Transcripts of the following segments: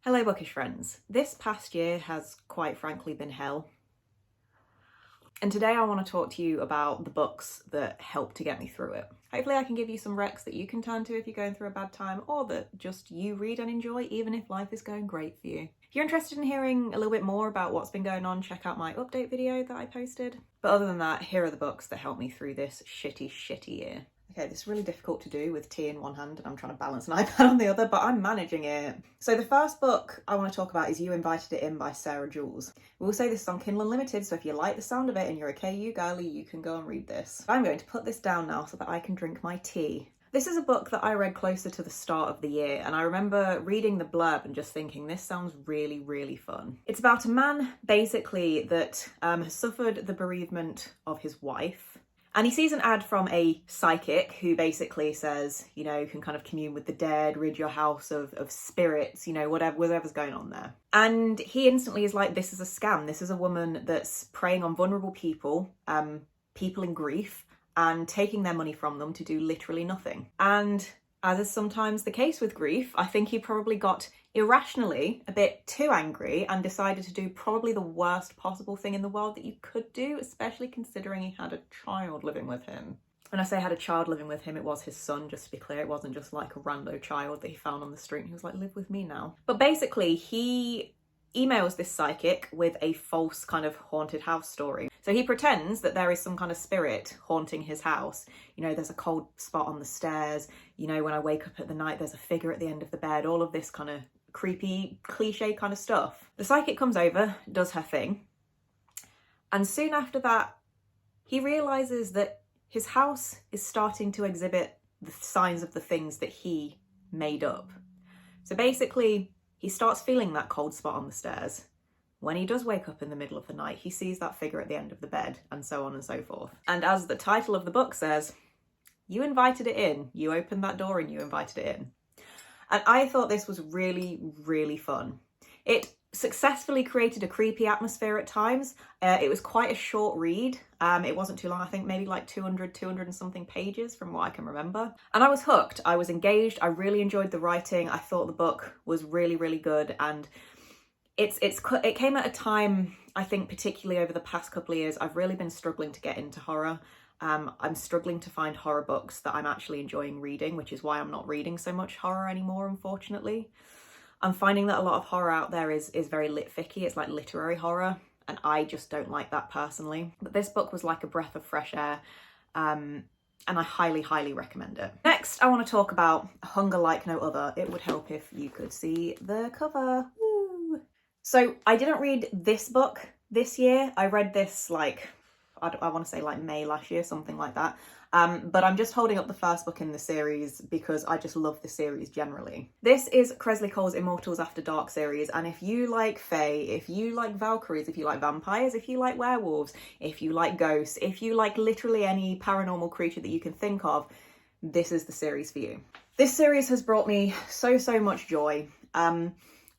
Hello bookish friends. This past year has quite frankly been hell. And today I want to talk to you about the books that helped to get me through it. Hopefully I can give you some recs that you can turn to if you're going through a bad time, or that just you read and enjoy even if life is going great for you. If you're interested in hearing a little bit more about what's been going on, check out my update video that I posted. But other than that, here are the books that helped me through this shitty year. Okay, this is really difficult to do with tea in one hand and I'm trying to balance an iPad on the other, but I'm managing it. So the first book I want to talk about is You Invited It In by Sarah Jules. We'll say this is on Kindle Unlimited, so if you like the sound of it and you're a KU girly, you can go and read this. I'm going to put this down now so that I can drink my tea. This is a book that I read closer to the start of the year, and I remember reading the blurb and just thinking, this sounds really fun. It's about a man, basically, that has suffered the bereavement of his wife. And he sees an ad from a psychic who basically says, you know, you can kind of commune with the dead, rid your house of spirits, you know, whatever's going on there. And he instantly is like, this is a scam. This is a woman that's preying on vulnerable people, people in grief, and taking their money from them to do literally nothing. And as is sometimes the case with grief, I think he probably got irrationally a bit too angry and decided to do probably the worst possible thing in the world that you could do, especially considering he had a child living with him. When I say had a child living with him, it was his son, just to be clear. It wasn't just like a rando child that he found on the street and he was like, live with me now. But basically, he emails this psychic with a false kind of haunted house story. So he pretends that there is some kind of spirit haunting his house. You know, there's a cold spot on the stairs. You know, when I wake up at the night, there's a figure at the end of the bed. All of this kind of creepy, cliche kind of stuff. The psychic comes over, does her thing. And soon after that, he realizes that his house is starting to exhibit the signs of the things that he made up. So basically, he starts feeling that cold spot on the stairs. When he does wake up in the middle of the night, he sees that figure at the end of the bed, and so on and so forth. And as the title of the book says, you invited it in. You opened that door and you invited it in. And I thought this was really fun. It successfully created a creepy atmosphere at times. It was quite a short read. It wasn't too long, I think maybe like 200 and something pages from what I can remember. And I was hooked, I was engaged, I really enjoyed the writing. I thought the book was really good, and it came at a time, I think particularly over the past couple of years, I've really been struggling to get into horror. I'm struggling to find horror books that I'm actually enjoying reading, which is why I'm not reading so much horror anymore, unfortunately. I'm finding that a lot of horror out there is very lit-ficky. It's like literary horror, and I just don't like that personally. But this book was like a breath of fresh air, and I highly recommend it. Next, I want to talk about Hunger Like No Other. It would help if you could see the cover. Woo! So I didn't read this book this year. I read this like, I want to say like May last year, something like that. But I'm just holding up the first book in the series because I just love the series generally. This is Kresley Cole's Immortals After Dark series, and if you like fae, if you like Valkyries, if you like vampires, if you like werewolves, if you like ghosts, if you like literally any paranormal creature that you can think of, this is the series for you. This series has brought me so much joy.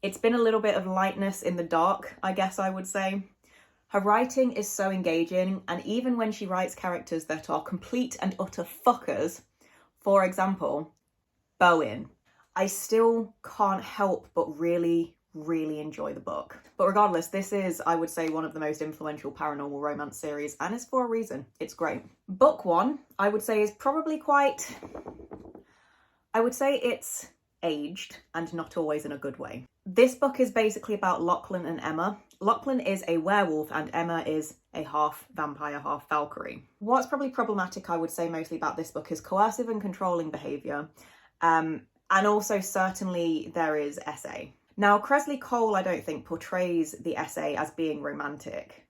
It's been a little bit of lightness in the dark, I guess I would say. Her writing is so engaging, and even when she writes characters that are complete and utter fuckers, for example, Bowen, I still can't help but really enjoy the book. But regardless, this is, I would say, one of the most influential paranormal romance series, and it's for a reason. It's great. Book one, I would say, is probably quite... I would say it's aged, and not always in a good way. This book is basically about Lachlan and Emma. Lachlan is a werewolf and Emma is a half vampire, half Valkyrie. What's probably problematic, I would say, mostly about this book is coercive and controlling behaviour, and also certainly there is SA. Now, Kresley Cole, I don't think, portrays the SA as being romantic.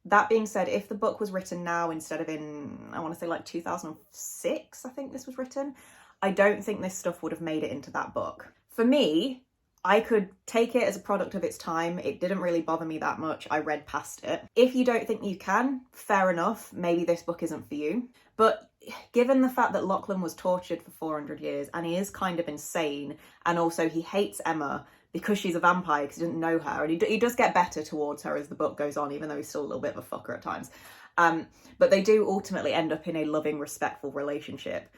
That being said, if the book was written now instead of in, I want to say like 2006, I think this was written, I don't think this stuff would have made it into that book. For me, I could take it as a product of its time. It didn't really bother me that much. I read past it. If you don't think you can, fair enough. Maybe this book isn't for you. But given the fact that Lachlan was tortured for 400 years and he is kind of insane, and also he hates Emma because she's a vampire because he didn't know her, and he does get better towards her as the book goes on, even though he's still a little bit of a fucker at times. But they do ultimately end up in a loving, respectful relationship.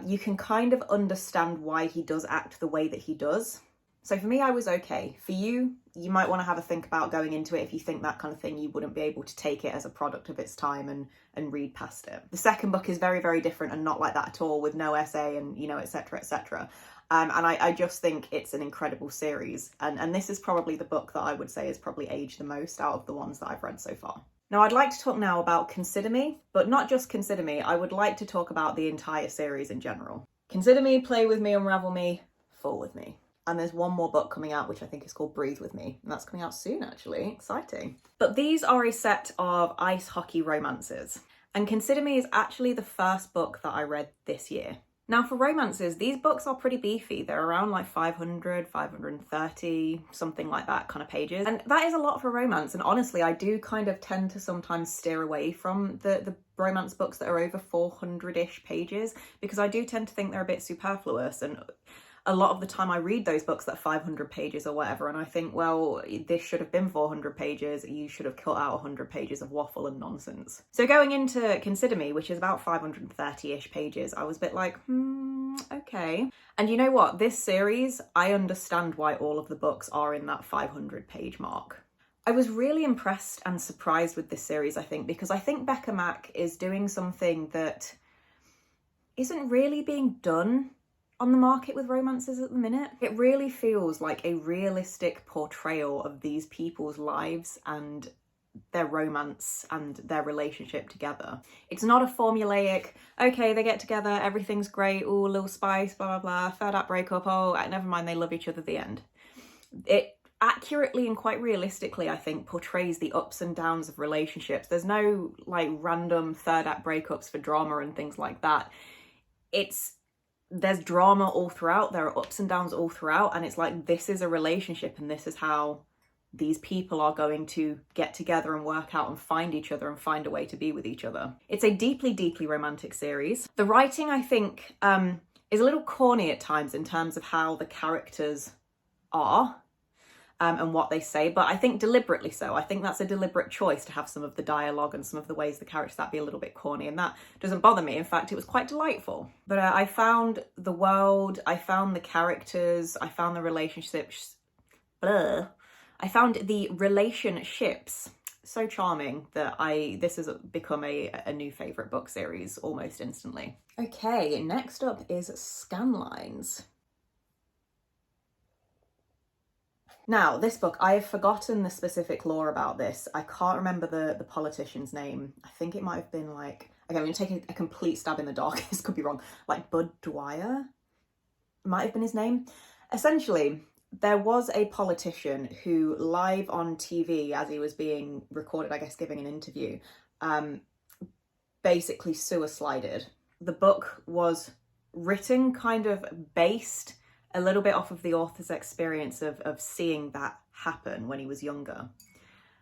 You can kind of understand why he does act the way that he does. So for me, I was okay. For you, you might want to have a think about going into it if you think that kind of thing, you wouldn't be able to take it as a product of its time and read past it. The second book is very, very different and not like that at all, with no essay and, you know, etc., etc. And I just think it's an incredible series. And this is probably the book that I would say has probably aged the most out of the ones that I've read so far. Now, I'd like to talk now about Consider Me, but not just Consider Me. I would like to talk about the entire series in general. Consider Me, Play With Me, Unravel Me, Fall With Me. And there's one more book coming out, which I think is called Breathe With Me. And that's coming out soon, actually. Exciting. But these are a set of ice hockey romances. And Consider Me is actually the first book that I read this year. Now, for romances, these books are pretty beefy. They're around like 500, 530, something like that kind of pages. And that is a lot for romance. And honestly, I do kind of tend to sometimes steer away from the romance books that are over 400-ish pages, because I do tend to think they're a bit superfluous. And a lot of the time I read those books that 500 pages or whatever, and I think, well, this should have been 400 pages. You should have cut out 100 pages of waffle and nonsense. So going into Consider Me, which is about 530-ish pages, I was a bit like, okay. And you know what? This series, I understand why all of the books are in that 500-page mark. I was really impressed and surprised with this series, I think, because I think Becca Mack is doing something that isn't really being done on the market with romances at the minute. It really feels like a realistic portrayal of these people's lives and their romance and their relationship together. It's not a formulaic, okay, they get together, everything's great, ooh, a little spice, blah, blah, blah, third act breakup, oh, never mind, they love each other at the end. It accurately and quite realistically, I think, portrays the ups and downs of relationships. There's no like random third act breakups for drama and things like that. There's drama all throughout, there are ups and downs all throughout, and it's like, this is a relationship and this is how these people are going to get together and work out and find each other and find a way to be with each other. It's a deeply, deeply romantic series. The writing, I think, is a little corny at times in terms of how the characters are and what they say, but I think deliberately so. I think that's a deliberate choice to have some of the dialogue and some of the ways the characters that be a little bit corny, and that doesn't bother me. In fact, it was quite delightful. But I found the world, I found the characters, I found the relationships, I found the relationships so charming that this has become a new favourite book series almost instantly. Okay, next up is Scanlines. Now, this book, I have forgotten the specific lore about this. I can't remember the politician's name. I think it might have been like, okay, I'm going to take a complete stab in the dark. This could be wrong. Like Bud Dwyer might have been his name. Essentially, there was a politician who live on TV as he was being recorded, I guess, giving an interview, basically suicided. The book was written kind of based a little bit off of the author's experience of seeing that happen when he was younger.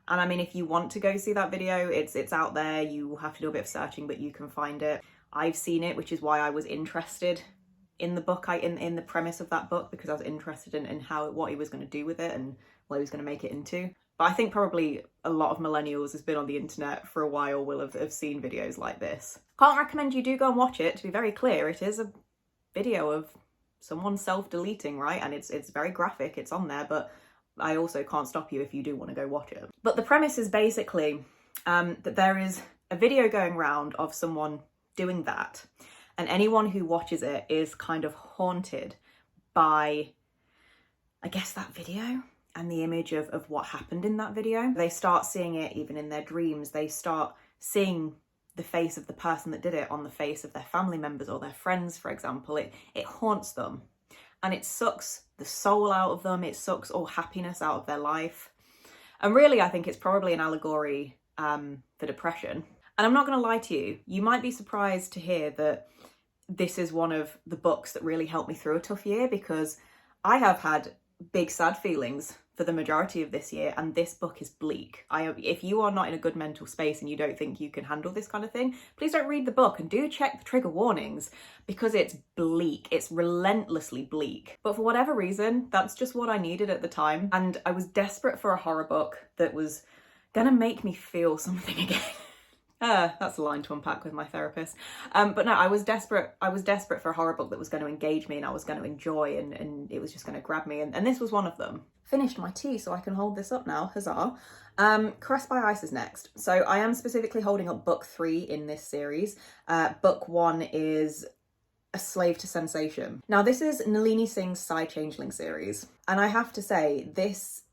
And I mean, if you want to go see that video, it's out there. You have to do a bit of searching, but you can find it. I've seen it, which is why I was interested in the book, in the premise of that book, because I was interested in what he was going to do with it and what he was going to make it into. But I think probably a lot of millennials has been on the internet for a while will have seen videos like this. Can't recommend you do go and watch it. To be very clear, it is a video of someone self-deleting, right? And it's very graphic, it's on there, but I also can't stop you if you do want to go watch it. But the premise is basically that there is a video going around of someone doing that, and anyone who watches it is kind of haunted by, I guess, that video and the image of what happened in that video. They start seeing it even in their dreams. They start seeing the face of the person that did it on the face of their family members or their friends, for example. It haunts them and it sucks the soul out of them. It sucks all happiness out of their life. And really, I think it's probably an allegory for depression. And I'm not going to lie to you, you might be surprised to hear that this is one of the books that really helped me through a tough year, because I have had big sad feelings for the majority of this year, and this book is bleak. If you are not in a good mental space and you don't think you can handle this kind of thing, please don't read the book, and do check the trigger warnings, because it's bleak. It's relentlessly bleak. But for whatever reason, that's just what I needed at the time, and I was desperate for a horror book that was gonna make me feel something again. That's a line to unpack with my therapist. But no, I was desperate for a horror book that was going to engage me and I was going to enjoy, and it was just going to grab me. And this was one of them. Finished my tea, so I can hold this up now. Huzzah. Caressed by Ice is next. So I am specifically holding up book 3 in this series. Book 1 is A Slave to Sensation. Now, this is Nalini Singh's Psy-Changeling series. And I have to say, this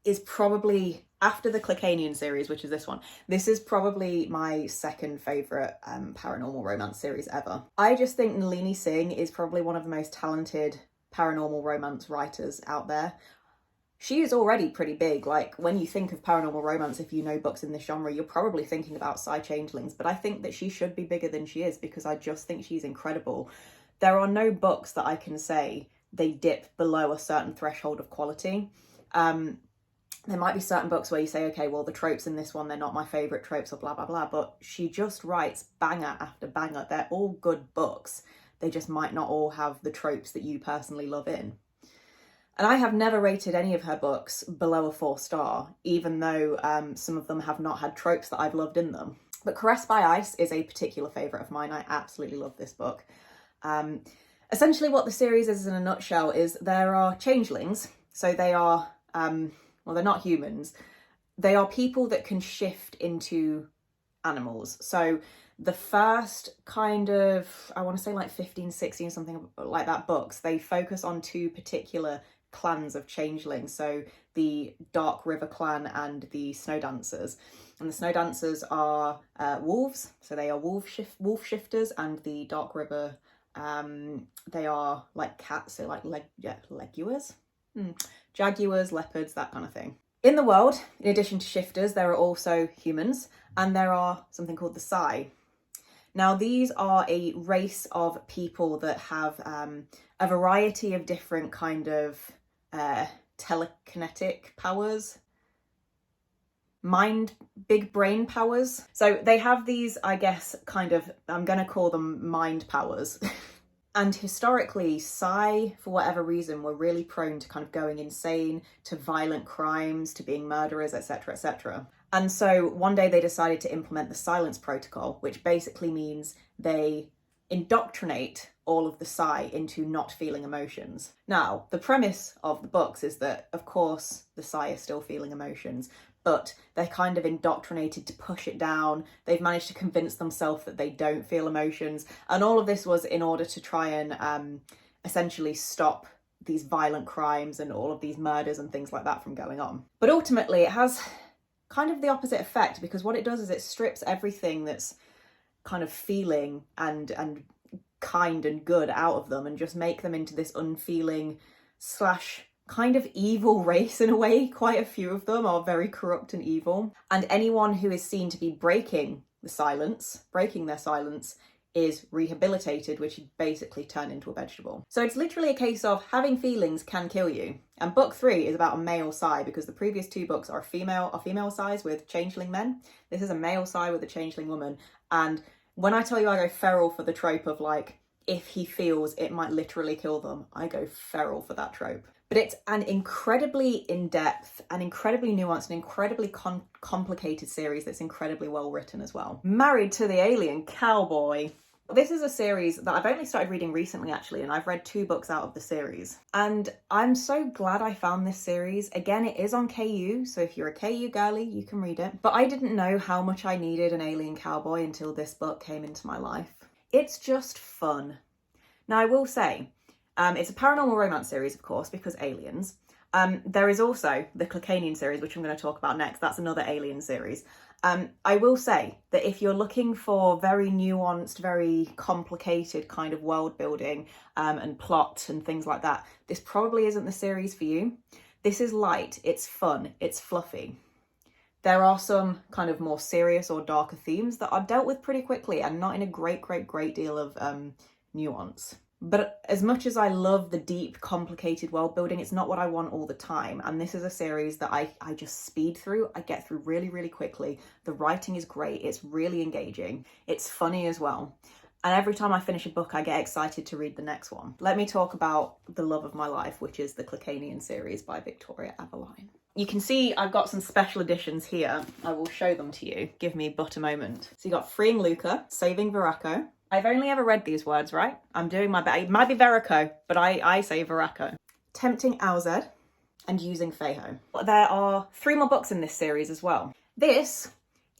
is probably, after the Clecanian series, which is this one, this is probably my second favourite paranormal romance series ever. I just think Nalini Singh is probably one of the most talented paranormal romance writers out there. She is already pretty big. Like, when you think of paranormal romance, if you know books in this genre, you're probably thinking about Psy-Changelings, but I think that she should be bigger than she is because I just think she's incredible. There are no books that I can say they dip below a certain threshold of quality. There might be certain books where you say, okay, well, the tropes in this one, they're not my favourite tropes or blah, blah, blah. But she just writes banger after banger. They're all good books. They just might not all have the tropes that you personally love in. And I have never rated any of her books below a 4-star, even though some of them have not had tropes that I've loved in them. But Caressed by Ice is a particular favourite of mine. I absolutely love this book. Essentially what the series is in a nutshell is there are changelings. So they are... well, they're not humans. They are people that can shift into animals. So the first kind of, I want to say like 15, 16, something like that books, they focus on 2 particular clans of changelings. So the Dark River clan and the Snow Dancers. And the Snow Dancers are wolves. So they are wolf shifters, and the Dark River, they are like cats. So like leguars. Jaguars, leopards, that kind of thing. In the world, in addition to shifters, there are also humans, and there are something called the Psy. Now, these are a race of people that have a variety of different kind of telekinetic powers, big brain powers. So they have these, I guess, kind of, I'm going to call them mind powers. And historically, Psy, for whatever reason, were really prone to kind of going insane, to violent crimes, to being murderers, etc., etc. And so one day they decided to implement the silence protocol, which basically means they indoctrinate all of the Psy into not feeling emotions. Now, the premise of the books is that, of course, the Psy are still feeling emotions, but they're kind of indoctrinated to push it down. They've managed to convince themselves that they don't feel emotions. And all of this was in order to try and essentially stop these violent crimes and all of these murders and things like that from going on. But ultimately, it has kind of the opposite effect, because what it does is it strips everything that's kind of feeling and kind and good out of them and just make them into this unfeeling / kind of evil race in a way. Quite a few of them are very corrupt and evil. And anyone who is seen to be breaking their silence, is rehabilitated, which is basically turned into a vegetable. So it's literally a case of having feelings can kill you. And book 3 is about a male Psy, because the previous 2 books are female Psys with changeling men. This is a male Psy with a changeling woman. And when I tell you I go feral for the trope of like, if he feels it might literally kill them, I go feral for that trope. But it's an incredibly in-depth and incredibly nuanced and incredibly complicated series that's incredibly well written as well. Married to the Alien, Cowboy. This is a series that I've only started reading recently, actually, and I've read 2 books out of the series. And I'm so glad I found this series. Again, it is on KU, so if you're a KU girly, you can read it. But I didn't know how much I needed an alien cowboy until this book came into my life. It's just fun. Now, I will say, it's a paranormal romance series, of course, because aliens. There is also the Clecanian series, which I'm going to talk about next. That's another alien series. I will say that if you're looking for very nuanced, very complicated kind of world building and plot and things like that, this probably isn't the series for you. This is light, it's fun, it's fluffy. There are some kind of more serious or darker themes that are dealt with pretty quickly and not in a great deal of nuance. But as much as I love the deep, complicated world building, it's not what I want all the time. And this is a series that I just speed through. I get through really quickly. The writing is great. It's really engaging. It's funny as well. And every time I finish a book, I get excited to read the next one. Let me talk about the love of my life, which is the Clecanian series by Victoria Aveline. You can see I've got some special editions here. I will show them to you. Give me but a moment. So you got Freeing Luca, Saving Veraco. I've only ever read these words, right? I'm doing my best. It might be Veraco, but I say Veraco. Tempting Auzed and Using Feho. There are 3 more books in this series as well. This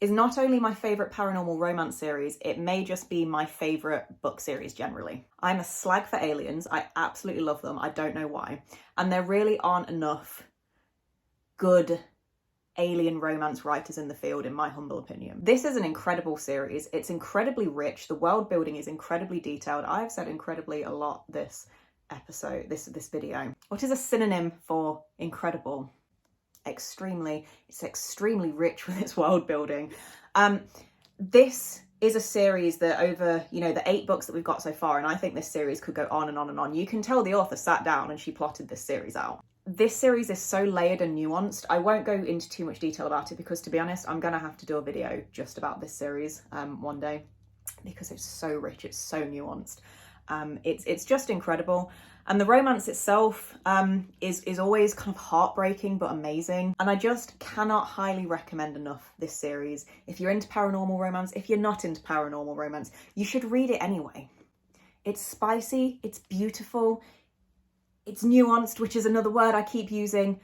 is not only my favourite paranormal romance series, it may just be my favourite book series generally. I'm a slag for aliens. I absolutely love them. I don't know why. And there really aren't enough good alien romance writers in the field, in my humble opinion. This is an incredible series. It's incredibly rich. The world building is incredibly detailed. I've said incredibly a lot this episode, this video. What is a synonym for incredible? It's extremely rich with its world building. This is a series that over, the 8 books that we've got so far, and I think this series could go on and on and on. You can tell the author sat down and she plotted this series out. This series is so layered and nuanced. I won't go into too much detail about it because, to be honest, I'm gonna have to do a video just about this series one day because it's so rich, it's so nuanced. It's just incredible. And the romance itself is always kind of heartbreaking but amazing. And I just cannot highly recommend enough this series. If you're into paranormal romance, if you're not into paranormal romance, you should read it anyway. It's spicy, it's beautiful, it's nuanced, which is another word I keep using.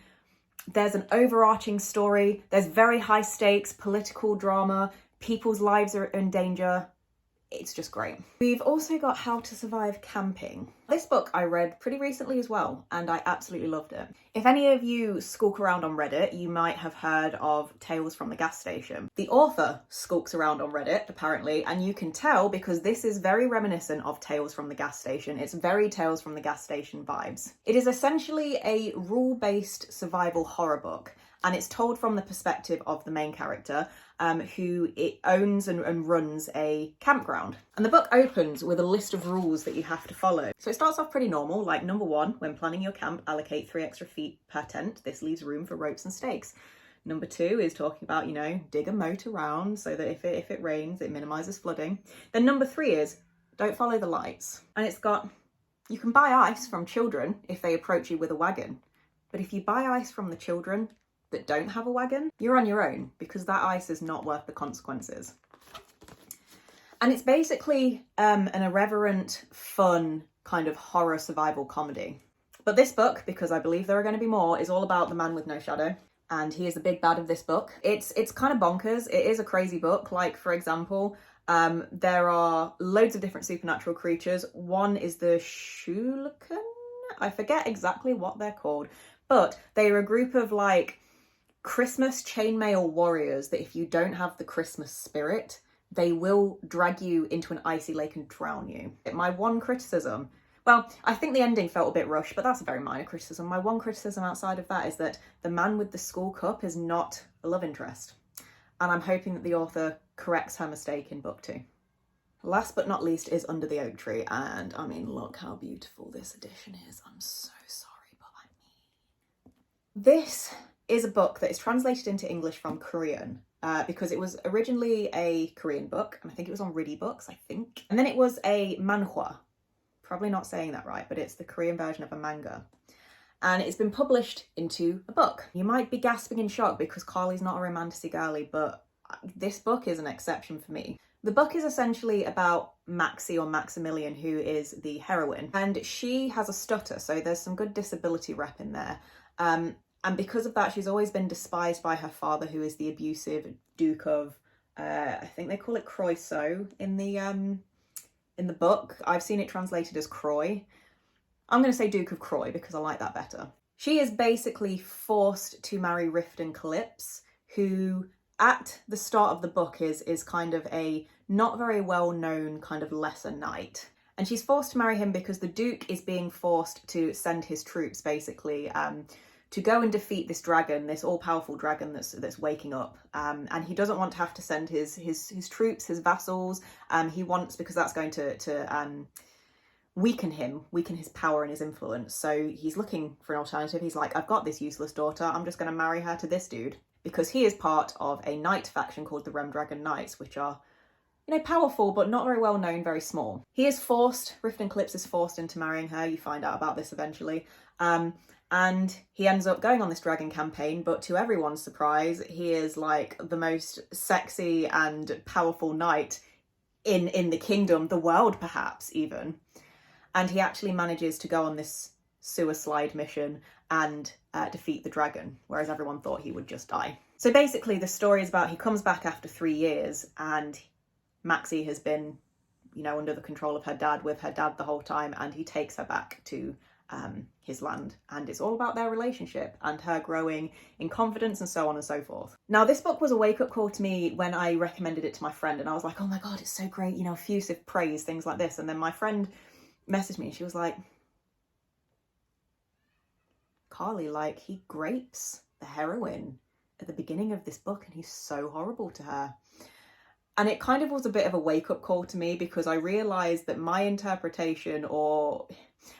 There's an overarching story, there's very high stakes, political drama, people's lives are in danger. It's just great. We've also got How to Survive Camping. This book I read pretty recently as well, and I absolutely loved it. If any of you skulk around on Reddit, you might have heard of Tales from the Gas Station. The author skulks around on Reddit, apparently, and you can tell because this is very reminiscent of Tales from the Gas Station. It's very Tales from the Gas Station vibes. It is essentially a rule-based survival horror book, and it's told from the perspective of the main character, who it owns and runs a campground. And the book opens with a list of rules that you have to follow. So it starts off pretty normal, like number 1, when planning your camp, allocate 3 extra feet per tent. This leaves room for ropes and stakes. Number 2 is talking about, dig a moat around so that if it rains, it minimises flooding. Then number 3 is, don't follow the lights. And it's got, you can buy ice from children if they approach you with a wagon. But if you buy ice from the children that don't have a wagon, you're on your own because that ice is not worth the consequences. And it's basically an irreverent, fun kind of horror survival comedy. But this book, because I believe there are going to be more, is all about the man with no shadow. And he is the big bad of this book. It's kind of bonkers. It is a crazy book. Like, for example, there are loads of different supernatural creatures. One is the Shulkan? I forget exactly what they're called. But they are a group of Christmas chainmail warriors that if you don't have the Christmas spirit, they will drag you into an icy lake and drown you. My one criticism, well, I think the ending felt a bit rushed, but that's a very minor criticism. My one criticism outside of that is that the man with the school cup is not a love interest. And I'm hoping that the author corrects her mistake in book 2. Last but not least is Under the Oak Tree. And I mean, look how beautiful this edition is. I'm so sorry, but I mean... This is a book that is translated into English from Korean because it was originally a Korean book, and I think it was on Riddy Books, I think. And then it was a manhwa. Probably not saying that right, but it's the Korean version of a manga. And it's been published into a book. You might be gasping in shock because Carly's not a romantasy girly, but this book is an exception for me. The book is essentially about Maxie or Maximilian, who is the heroine, and she has a stutter, so there's some good disability rep in there. And because of that, she's always been despised by her father, who is the abusive Duke of, I think they call it Croeso in the book. I've seen it translated as Croy. I'm going to say Duke of Croy because I like that better. She is basically forced to marry Riften Calypse, who at the start of the book is kind of a not very well-known kind of lesser knight. And she's forced to marry him because the Duke is being forced to send his troops, basically, to go and defeat this dragon, this all-powerful dragon that's waking up. And he doesn't want to have to send his troops, his vassals. He wants, because that's going to weaken his power and his influence. So he's looking for an alternative. He's like, I've got this useless daughter. I'm just going to marry her to this dude. Because he is part of a knight faction called the Remdragon Knights, which are, powerful, but not very well known, very small. He is forced, Riften Calypse is forced into marrying her. You find out about this eventually. And he ends up going on this dragon campaign, but to everyone's surprise, he is like the most sexy and powerful knight in the kingdom, the world perhaps even. And he actually manages to go on this sewer slide mission and defeat the dragon, whereas everyone thought he would just die. So basically the story is about he comes back after 3 years and Maxie has been, you know, under the control of her dad, with her dad the whole time, and he takes her back to his land, and it's all about their relationship and her growing in confidence and so on and so forth. Now, this book was a wake-up call to me when I recommended it to my friend, and I was like, oh my god, it's so great, you know, effusive praise, things like this. And then my friend messaged me and she was like, Carly, like, he grapes the heroine at the beginning of this book and he's so horrible to her. And it kind of was a bit of a wake-up call to me, because I realised that my interpretation, or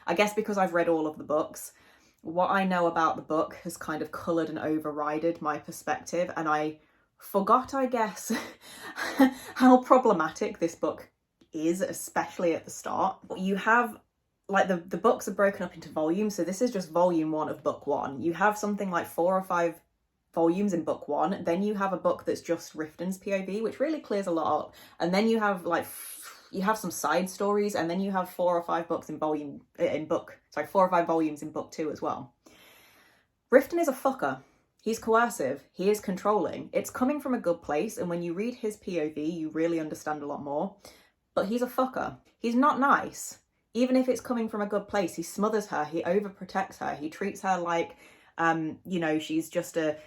I guess because I've read all of the books, what I know about the book has kind of coloured and overrided my perspective, and I forgot, I guess, how problematic this book is, especially at the start. You have, like, the books are broken up into volumes, so this is just volume 1 of book 1. You have something like 4 or 5 volumes in book 1, then you have a book that's just Riften's POV, which really clears a lot up, and then you have like you have some side stories, and then you have 4 or 5 books in 4 or 5 volumes in book 2 as well. Riften is a fucker. He's coercive, he is controlling. It's coming from a good place, and when you read his POV you really understand a lot more, but he's a fucker. He's not nice. Even if it's coming from a good place, he smothers her, he overprotects her, he treats her like you know, she's just a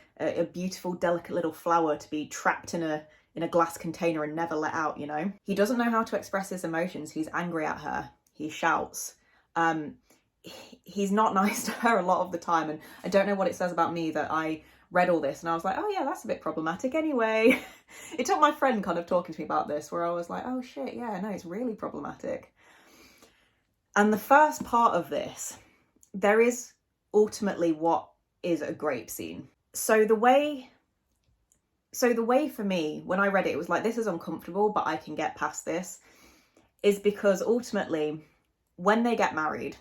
beautiful, delicate little flower to be trapped in a glass container and never let out, you know? He doesn't know how to express his emotions. He's angry at her. He shouts. He's not nice to her a lot of the time, and I don't know what it says about me that I read all this and I was like, oh yeah, that's a bit problematic anyway. It took my friend kind of talking to me about this, where I was like, oh shit, yeah, no, it's really problematic. And the first part of this, there is ultimately what is a grape scene. So the way for me, when I read it, it was like, this is uncomfortable, but I can get past this, is because ultimately, when they get married,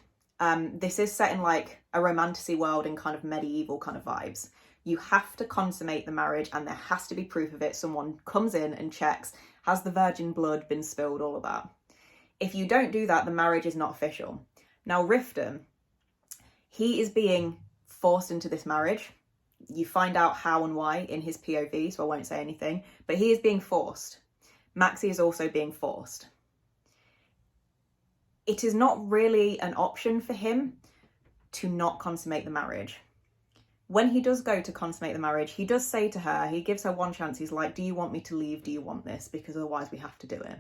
this is set in like a romantasy world and kind of medieval kind of vibes. You have to consummate the marriage and there has to be proof of it. Someone comes in and checks, has the virgin blood been spilled, all of that. If you don't do that, the marriage is not official. Now, Riften, he is being forced into this marriage. You find out how and why in his POV, so I won't say anything, but he is being forced. Maxie is also being forced. It is not really an option for him to not consummate the marriage. When he does go to consummate the marriage, he does say to her, he gives her one chance, he's like, do you want me to leave? Do you want this? Because otherwise we have to do it.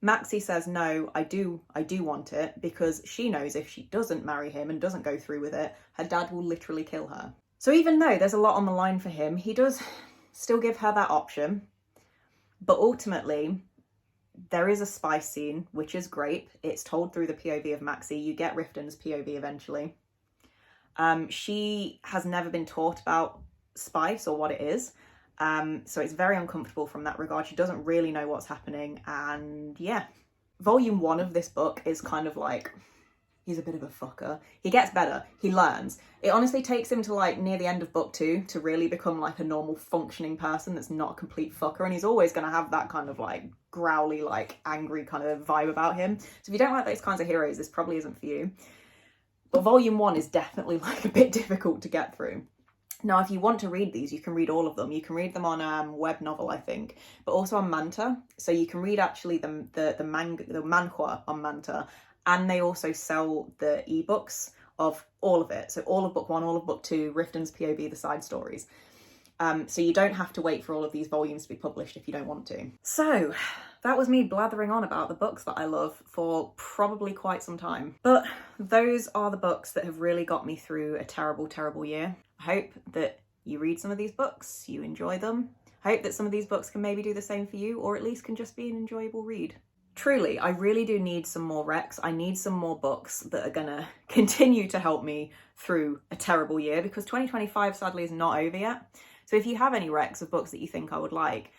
Maxie says, no, I do want it, because she knows if she doesn't marry him and doesn't go through with it, her dad will literally kill her. So even though there's a lot on the line for him, he does still give her that option. But ultimately, there is a spice scene, which is great. It's told through the POV of Maxie. You get Riften's POV eventually. She has never been taught about spice or what it is. So it's very uncomfortable from that regard. She doesn't really know what's happening. And yeah, volume 1 of this book is kind of like, he's a bit of a fucker. He gets better. He learns. It honestly takes him to like near the end of book 2 to really become like a normal functioning person that's not a complete fucker. And he's always going to have that kind of like growly, like angry kind of vibe about him. So if you don't like those kinds of heroes, this probably isn't for you. But volume 1 is definitely like a bit difficult to get through. Now, if you want to read these, you can read all of them. You can read them on web novel, I think, but also on Manta. So you can read actually the manhwa on Manta, and they also sell the ebooks of all of it. So all of book 1, all of book 2, Riften's POV, the side stories. So you don't have to wait for all of these volumes to be published if you don't want to. So that was me blathering on about the books that I love for probably quite some time. But those are the books that have really got me through a terrible, terrible year. I hope that you read some of these books, you enjoy them. I hope that some of these books can maybe do the same for you, or at least can just be an enjoyable read. Truly, I really do need some more recs. I need some more books that are gonna continue to help me through a terrible year, because 2025 sadly is not over yet. So if you have any recs of books that you think I would like,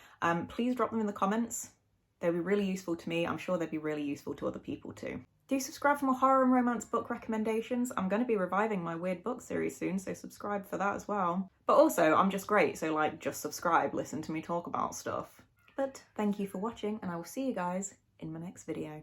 please drop them in the comments. They'd be really useful to me. I'm sure they'd be really useful to other people too. Do subscribe for more horror and romance book recommendations. I'm going to be reviving my weird book series soon, so subscribe for that as well. But also, I'm just great, so like, just subscribe, listen to me talk about stuff. But thank you for watching, and I will see you guys in my next video.